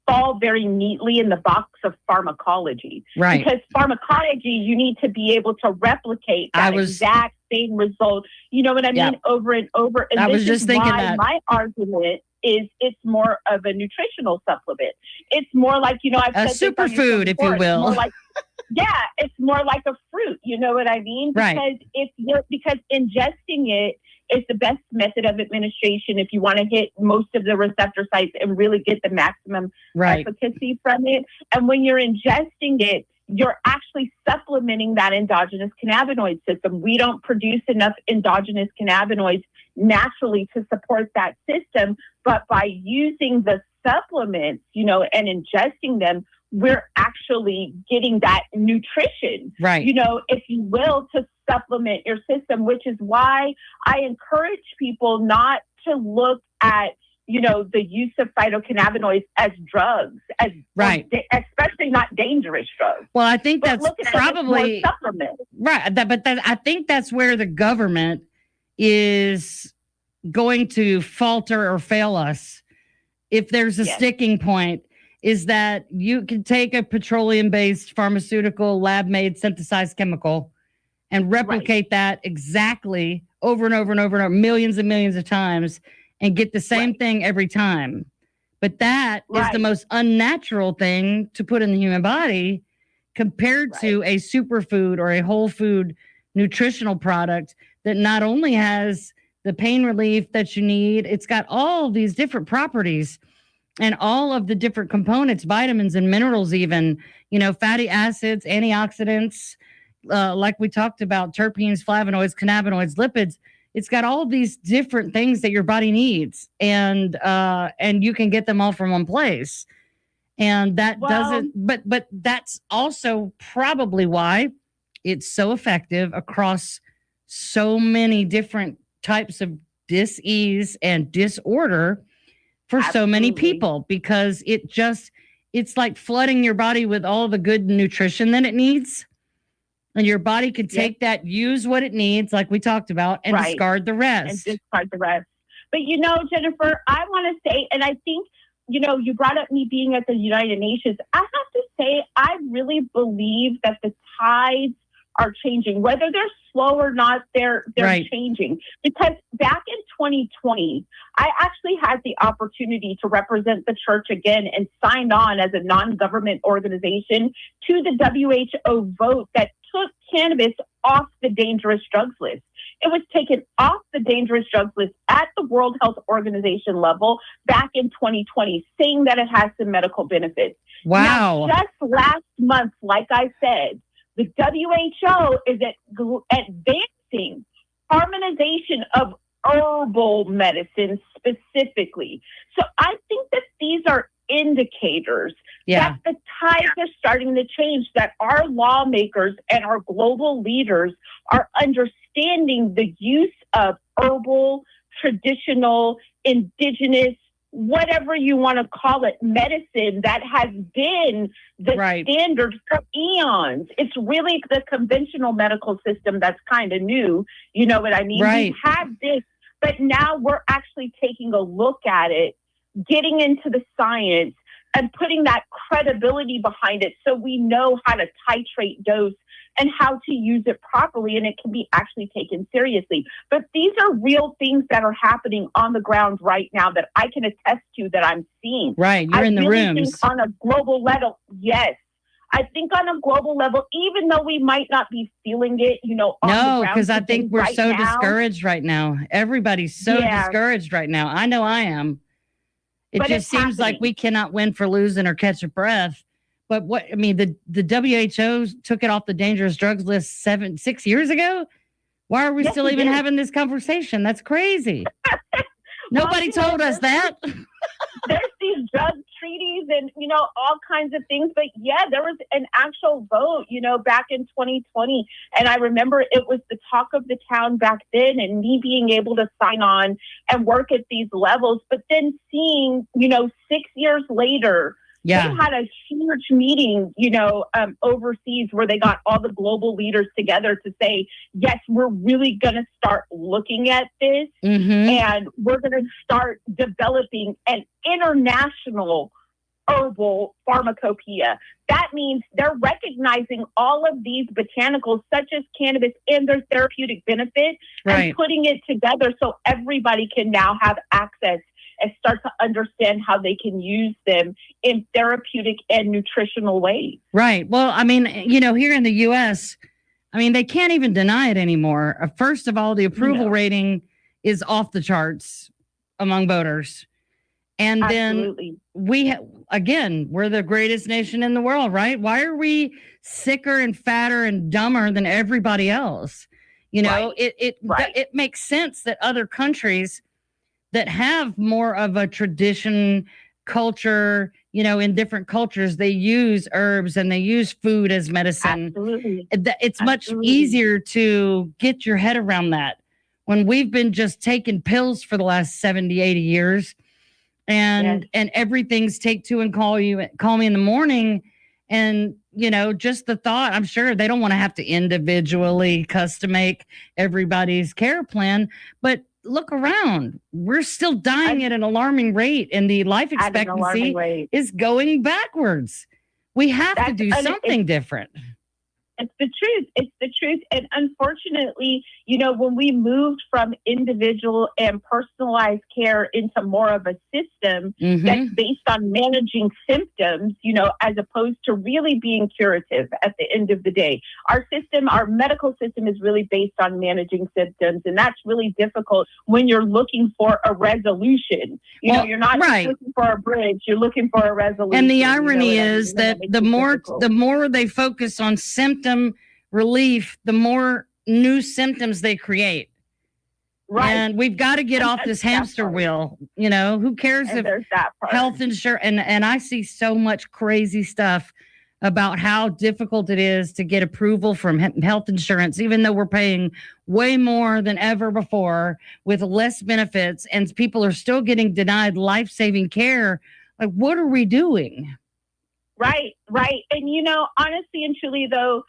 fall very neatly in the box of pharmacology. Right. Because pharmacology, you need to be able to replicate that exact same result, you know what I mean, over and over. And I was just thinking that. My argument is it's more of a nutritional supplement. It's more like, you know, I've said a superfood, if you will. It's more like a fruit. You know what I mean? Right. Because ingesting it is the best method of administration if you want to hit most of the receptor sites and really get the maximum efficacy from it. And when you're ingesting it, you're actually supplementing that endogenous cannabinoid system. We don't produce enough endogenous cannabinoids naturally to support that system, but by using the supplements, you know, and ingesting them, we're actually getting that nutrition, you know, if you will, to supplement your system, which is why I encourage people not to look at, the use of phytocannabinoids as drugs, as especially not dangerous drugs. Well, I think that's probably supplement. Right. I think that's where the government is going to falter or fail us. If there's a sticking point, is that you can take a petroleum-based pharmaceutical lab-made synthesized chemical and replicate that exactly over and over and over and over, millions and millions of times, and get the same thing every time. But that is the most unnatural thing to put in the human body compared to a superfood or a whole food nutritional product that not only has the pain relief that you need, it's got all these different properties and all of the different components, vitamins and minerals, even, fatty acids, antioxidants, like we talked about, terpenes, flavonoids, cannabinoids, lipids. It's got all these different things that your body needs, and you can get them all from one place. And that doesn't, but that's also probably why it's so effective across so many different types of dis-ease and disorder for so many people, because it's like flooding your body with all the good nutrition that it needs. And your body can take that, use what it needs, like we talked about, and discard the rest. But, Jennifer, I want to say, and I think, you brought up me being at the United Nations. I have to say, I really believe that the tides are changing. Whether they're slow or not, they're changing. Because back in 2020, I actually had the opportunity to represent the church again and signed on as a non-government organization to the WHO vote that took cannabis off the dangerous drugs list. It was taken off the dangerous drugs list at the World Health Organization level back in 2020, saying that it has some medical benefits. Wow. Now, just last month, like I said, the WHO is advancing harmonization of herbal medicine specifically. So I think that these are indicators that the tides are starting to change, that our lawmakers and our global leaders are understanding the use of herbal, traditional, indigenous, whatever you want to call it, medicine that has been the standard for eons. It's really the conventional medical system that's kind of new. You know what I mean? Right. We have this, but now we're actually taking a look at it, getting into the science and putting that credibility behind it so we know how to titrate dose and how to use it properly, and it can be actually taken seriously. But these are real things that are happening on the ground right now that I can attest to, that I'm seeing. Right, you're in the rooms. Think on a global level, yes. I think on a global level, even though we might not be feeling it, on the ground. No, because I think we're so discouraged right now. Everybody's so discouraged right now. I know I am. It just seems like we cannot win for losing or catch a breath. But the WHO took it off the dangerous drugs list 6 years ago. Why are we still even having this conversation? That's crazy. Nobody told us that. There's these drug treaties and, all kinds of things. But there was an actual vote, back in 2020. And I remember it was the talk of the town back then, and me being able to sign on and work at these levels. But then seeing, 6 years later, they had a huge meeting, overseas, where they got all the global leaders together to say, yes, we're really going to start looking at this, and we're going to start developing an international herbal pharmacopoeia. That means they're recognizing all of these botanicals, such as cannabis, and their therapeutic benefit, and putting it together so everybody can now have access and start to understand how they can use them in therapeutic and nutritional ways. Right. Well, here in the U.S., they can't even deny it anymore. First of all, the approval rating is off the charts among voters. And then we're the greatest nation in the world, right? Why are we sicker and fatter and dumber than everybody else? It makes sense that other countries that have more of a tradition, culture, in different cultures, they use herbs and they use food as medicine. Absolutely. It's much easier to get your head around that when we've been just taking pills for the last 70, 80 years. and everything's take two and call me in the morning. And, you know, just the thought, I'm sure they don't want to have to individually custom make everybody's care plan, but look around. We're still dying at an alarming rate, and the life expectancy is going backwards. We have to do something different. It's the truth. It's the truth. And unfortunately, you know, when we moved from individual and personalized care into more of a system that's based on managing symptoms, you know, as opposed to really being curative at the end of the day. Our system, our medical system is really based on managing symptoms. And that's really difficult when you're looking for a resolution. You know, you're not looking for a bridge, you're looking for a resolution. And the irony is that the more they focus on symptom relief, the more new symptoms they create. Right. And we've got to get off this hamster wheel. You know, who cares if health insurance, and I see so much crazy stuff about how difficult it is to get approval from health insurance, even though we're paying way more than ever before with less benefits, and people are still getting denied life-saving care. Like, what are we doing? Right. And, you know, honestly and truly, though,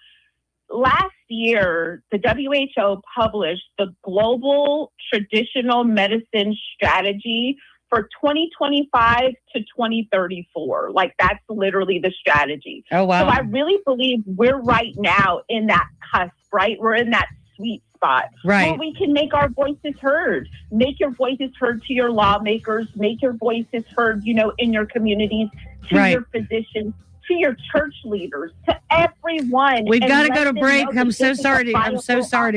last year, the WHO published the Global Traditional Medicine Strategy for 2025 to 2034. Like, that's literally the strategy. Oh, wow. So I really believe we're right now in that cusp, right? We're in that sweet spot. Right. Where we can make our voices heard. Make your voices heard to your lawmakers. Make your voices heard, you know, in your communities, to your physicians, to your church leaders, to everyone. We've got to go to break. I'm so sorry to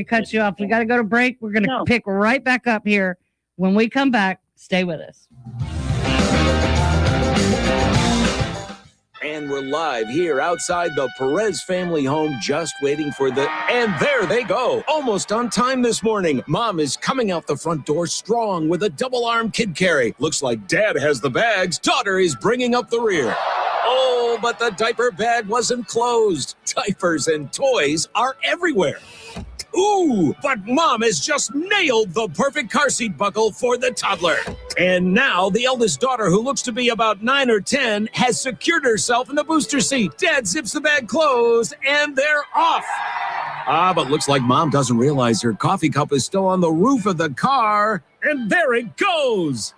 cut you off. We got to go to break. We're going to pick right back up here. When we come back, stay with us. And we're live here outside the Perez family home, just waiting for and there they go. Almost on time this morning. Mom is coming out the front door strong with a double-arm kid carry. Looks like Dad has the bags. Daughter is bringing up the rear. Oh, but the diaper bag wasn't closed. Diapers and toys are everywhere. Ooh, but Mom has just nailed the perfect car seat buckle for the toddler. And now the eldest daughter, who looks to be about 9 or 10, has secured herself in the booster seat. Dad zips the bag closed, and they're off. But looks like Mom doesn't realize her coffee cup is still on the roof of the car. And there it goes.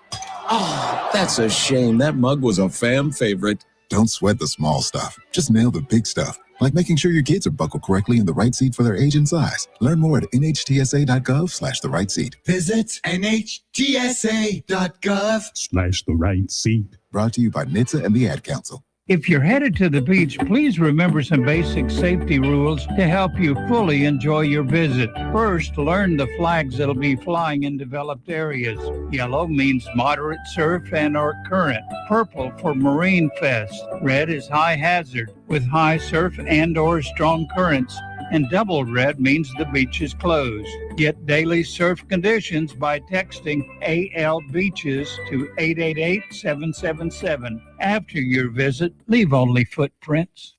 Oh, that's a shame. That mug was a fam favorite. Don't sweat the small stuff. Just nail the big stuff, like making sure your kids are buckled correctly in the right seat for their age and size. Learn more at nhtsa.gov/the right seat. Visit nhtsa.gov/the right seat. Brought to you by NHTSA and the Ad Council. If you're headed to the beach, please remember some basic safety rules to help you fully enjoy your visit. First, learn the flags that'll be flying in developed areas. Yellow means moderate surf and or current. Purple for Marine Fest. Red is high hazard with high surf and or strong currents. And double red means the beach is closed. Get daily surf conditions by texting AL Beaches to 888-777. After your visit, leave only footprints.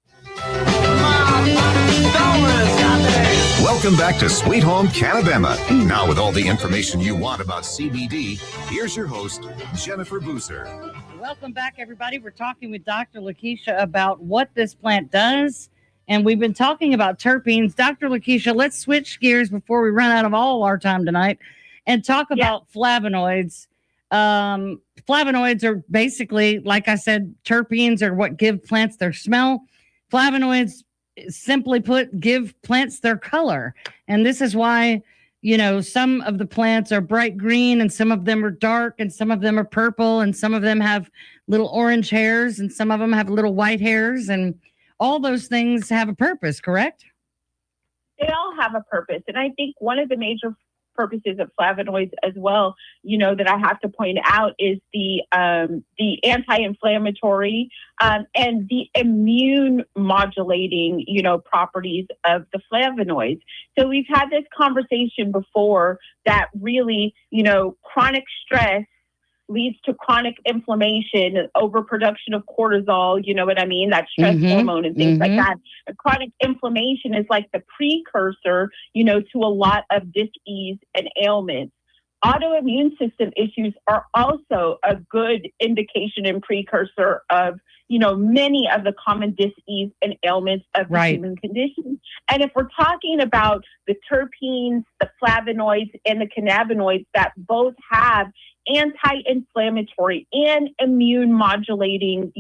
Welcome back to Sweet Home CannaBama. Now with all the information you want about CBD, here's your host, Jennifer Boozer. Welcome back, everybody. We're talking with Dr. Lakisha about what this plant does. And we've been talking about terpenes. Dr. Lakisha, let's switch gears before we run out of all our time tonight and talk about flavonoids. Flavonoids are basically, like I said, terpenes are what give plants their smell. Flavonoids, simply put, give plants their color. And this is why, you know, some of the plants are bright green and some of them are dark and some of them are purple and some of them have little orange hairs and some of them have little white hairs, and all those things have a purpose, correct? They all have a purpose. And I think one of the major purposes of flavonoids as well, you know, that I have to point out is the anti-inflammatory and the immune modulating, you know, properties of the flavonoids. So we've had this conversation before that really, you know, chronic stress leads to chronic inflammation, overproduction of cortisol, you know what I mean? That stress hormone and things like that. Chronic inflammation is like the precursor, you know, to a lot of dis-ease and ailments. autoimmune system issues are also a good indication and precursor of, many of the common dis-ease and ailments of the human condition. And if we're talking about the terpenes, the flavonoids, and the cannabinoids that both have anti-inflammatory and immune modulating,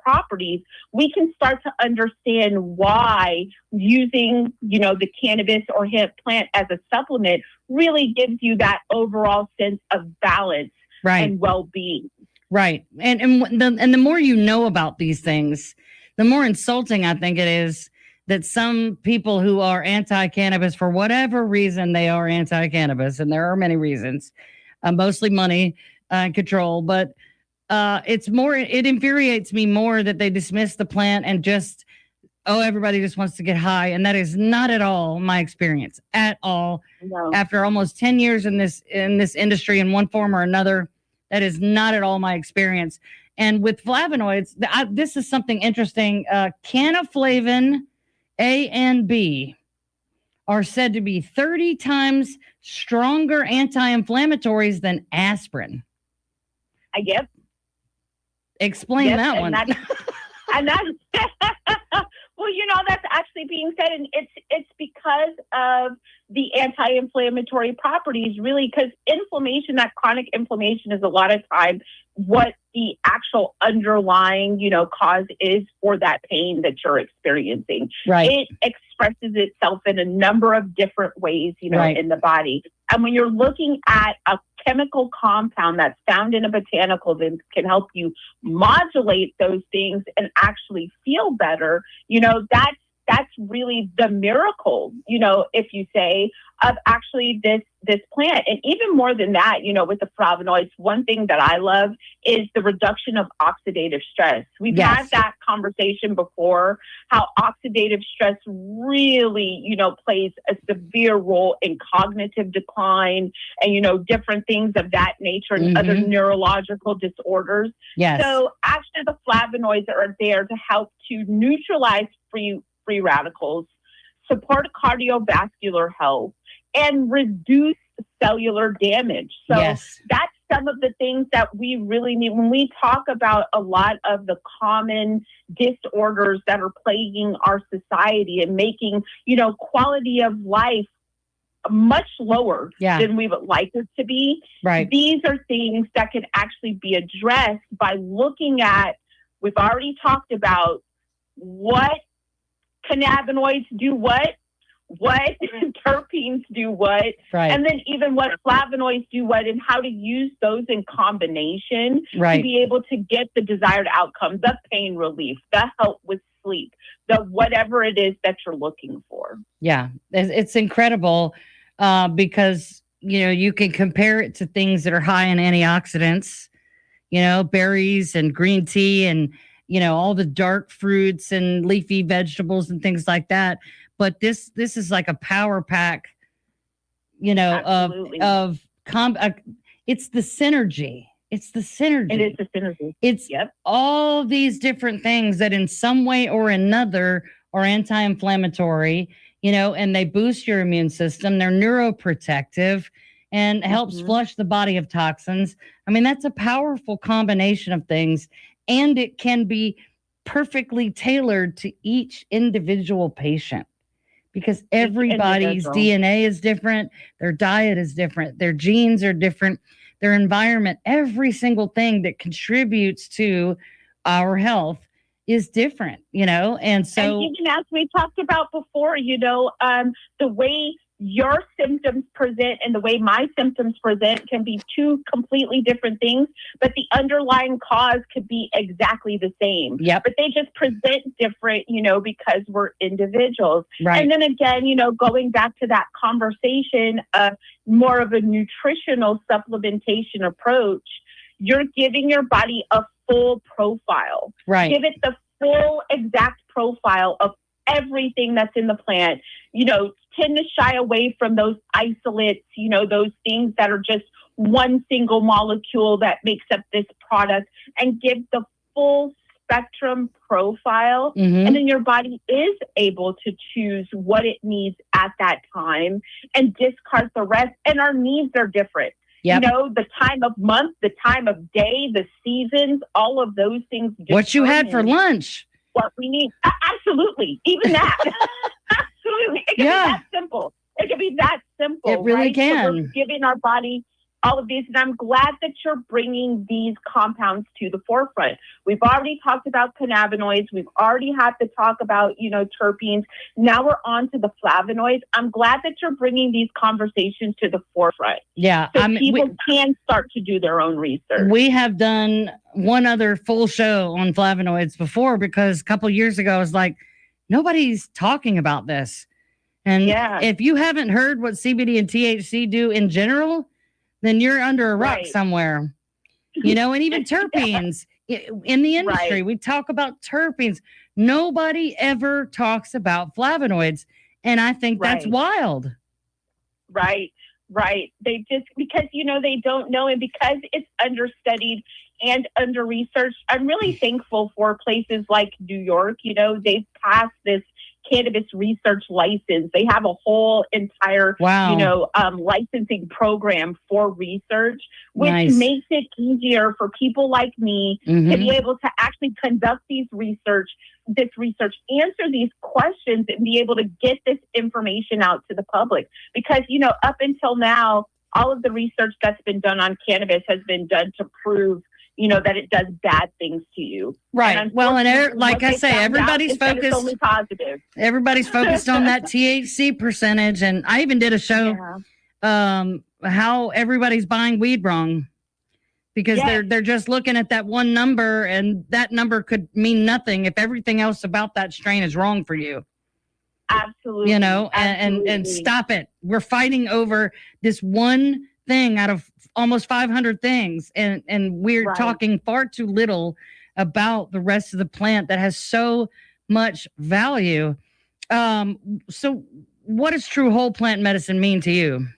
properties, we can start to understand why using, the cannabis or hemp plant as a supplement really gives you that overall sense of balance and well-being. Right. And the more you know about these things, the more insulting I think it is that some people who are anti-cannabis, for whatever reason they are anti-cannabis, and there are many reasons, mostly money and control, but it infuriates me more that they dismiss the plant and just, everybody just wants to get high. And that is not at all my experience at all. No. After almost 10 years in this industry in one form or another, that is not at all my experience. And with flavonoids, this is something interesting. Cannaflavin A and B are said to be 30 times stronger anti-inflammatories than aspirin. Yep. Explain that one. Well, that's actually being said, and it's because of the anti-inflammatory properties, really, because inflammation, that chronic inflammation, is a lot of time what the actual underlying, cause is for that pain that you're experiencing. Right. It expresses itself in a number of different ways, in the body. And when you're looking at a chemical compound that's found in a botanical that can help you modulate those things and actually feel better, that's really the miracle, if you say, of actually this plant. And even more than that, with the flavonoids, one thing that I love is the reduction of oxidative stress. We've had that conversation before, how oxidative stress really, plays a severe role in cognitive decline and, different things of that nature and other neurological disorders. Yes. So actually the flavonoids are there to help to neutralize free radicals, support cardiovascular health, and reduce cellular damage. So that's some of the things that we really need when we talk about a lot of the common disorders that are plaguing our society and making, quality of life much lower than we would like it to be. Right. These are things that can actually be addressed by looking at, we've already talked about what cannabinoids do what terpenes do what, and then even what flavonoids do what, and how to use those in combination to be able to get the desired outcome, the pain relief, the help with sleep, the whatever it is that you're looking for. Yeah, it's incredible because, you can compare it to things that are high in antioxidants, berries and green tea and, all the dark fruits and leafy vegetables and things like that. But this is like a power pack, it's the synergy. It's the synergy. It is the synergy. It's all these different things that in some way or another are anti-inflammatory, and they boost your immune system. They're neuroprotective and helps flush the body of toxins. I mean, that's a powerful combination of things, and it can be perfectly tailored to each individual patient. Because everybody's DNA is different, their diet is different, their genes are different, their environment, every single thing that contributes to our health is different, and so. And even as we talked about before, the way your symptoms present and the way my symptoms present can be two completely different things, but the underlying cause could be exactly the same. Yep. But they just present different, because we're individuals. Right. And then again, going back to that conversation of more of a nutritional supplementation approach, you're giving your body a full profile. Right. Give it the full exact profile of everything that's in the plant. Tend to shy away from those isolates, those things that are just one single molecule that makes up this product, and give the full spectrum profile. And then your body is able to choose what it needs at that time and discard the rest. And our needs are different. Yep. You know, the time of month, the time of day, the seasons, all of those things. What you had for lunch. What we need. Absolutely. Even that. Absolutely. It can be that simple. It can be that simple. It really right? can. So we're giving our body all of these. And I'm glad that you're bringing these compounds to the forefront. We've already talked about cannabinoids. We've already had to talk about, you know, terpenes. Now we're on to the flavonoids. I'm glad that you're bringing these conversations to the forefront. Yeah. So people can start to do their own research. We have done one other full show on flavonoids before because a couple years ago I was like, nobody's talking about this. And if you haven't heard what CBD and THC do in general, then you're under a rock somewhere, you know, and even terpenes in the industry. We talk about terpenes. Nobody ever talks about flavonoids. And I think that's wild. Right. They just, because, you know, they don't know. And because it's understudied and under researched, I'm really thankful for places like New York. You know, they've passed this cannabis research license. They have a whole entire, you know, licensing program for research, which makes it easier for people like me to be able to actually conduct this research, answer these questions, and be able to get this information out to the public. Because, you know, up until now, all of the research that's been done on cannabis has been done to prove, you know, that it does bad things to you. Right. Well, and like I say, everybody's focused. Only positive. Everybody's focused on that THC percentage. And I even did a show how everybody's buying weed wrong. Because they're just looking at that one number, and that number could mean nothing if everything else about that strain is wrong for you. Absolutely. You know, and stop it. We're fighting over this one thing out of almost 500 things, and we're talking far too little about the rest of the plant that has so much value. So what does true whole plant medicine mean to you?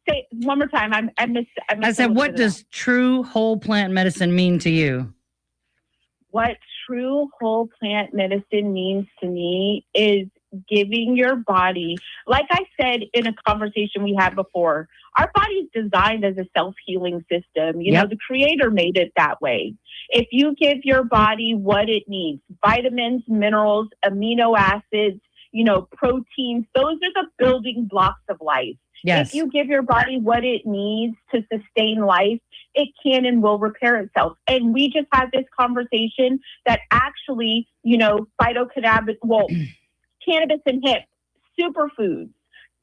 Say one more time. I missed I said, what does true whole plant medicine mean to you? What true whole plant medicine means to me is giving your body, like I said in a conversation we had before, our body's designed as a self-healing system. You know, the creator made it that way. If you give your body what it needs, vitamins, minerals, amino acids, you know, proteins, those are the building blocks of life. If you give your body what it needs to sustain life, it can and will repair itself. And we just had this conversation that actually, you know, cannabis and hemp, superfoods,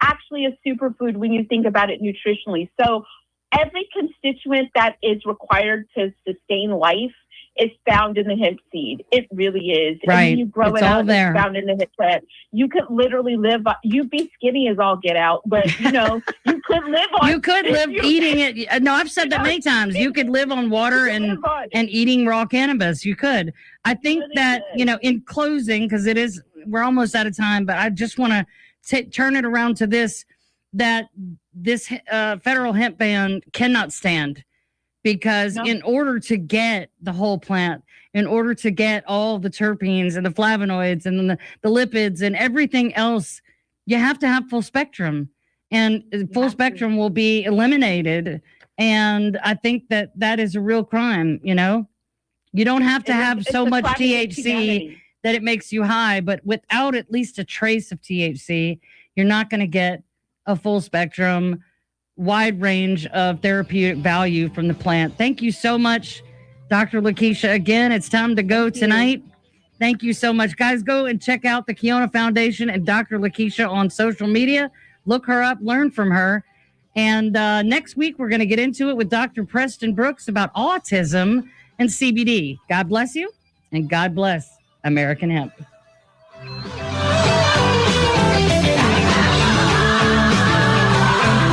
actually a superfood when you think about it nutritionally. So every constituent that is required to sustain life is found in the hemp seed. It really is. Right. And when you grow it's it all out, there. it's found in the hemp plant. You could literally live, you'd be skinny as all get out, but you know, you could live on You could live eating it. No, I've said that many times. You could live on water and eating raw cannabis. You could. I think that, you know, in closing, because we're almost out of time, but I just want to turn it around to this, that this federal hemp ban cannot stand. Because in order to get the whole plant, in order to get all the terpenes and the flavonoids and the lipids and everything else, you have to have full spectrum. And full spectrum will be eliminated. And I think that is a real crime, you know? You don't have to have so much THC that it makes you high, but without at least a trace of THC, you're not going to get a full spectrum, wide range of therapeutic value from the plant. Thank you so much, Dr. Lakisha. Again, it's time to go tonight. Thank you so much. Guys, go and check out the Kiona Foundation and Dr. Lakisha on social media. Look her up, learn from her. And next week, we're going to get into it with Dr. Preston Brooks about autism and CBD. God bless you, and God bless American hemp.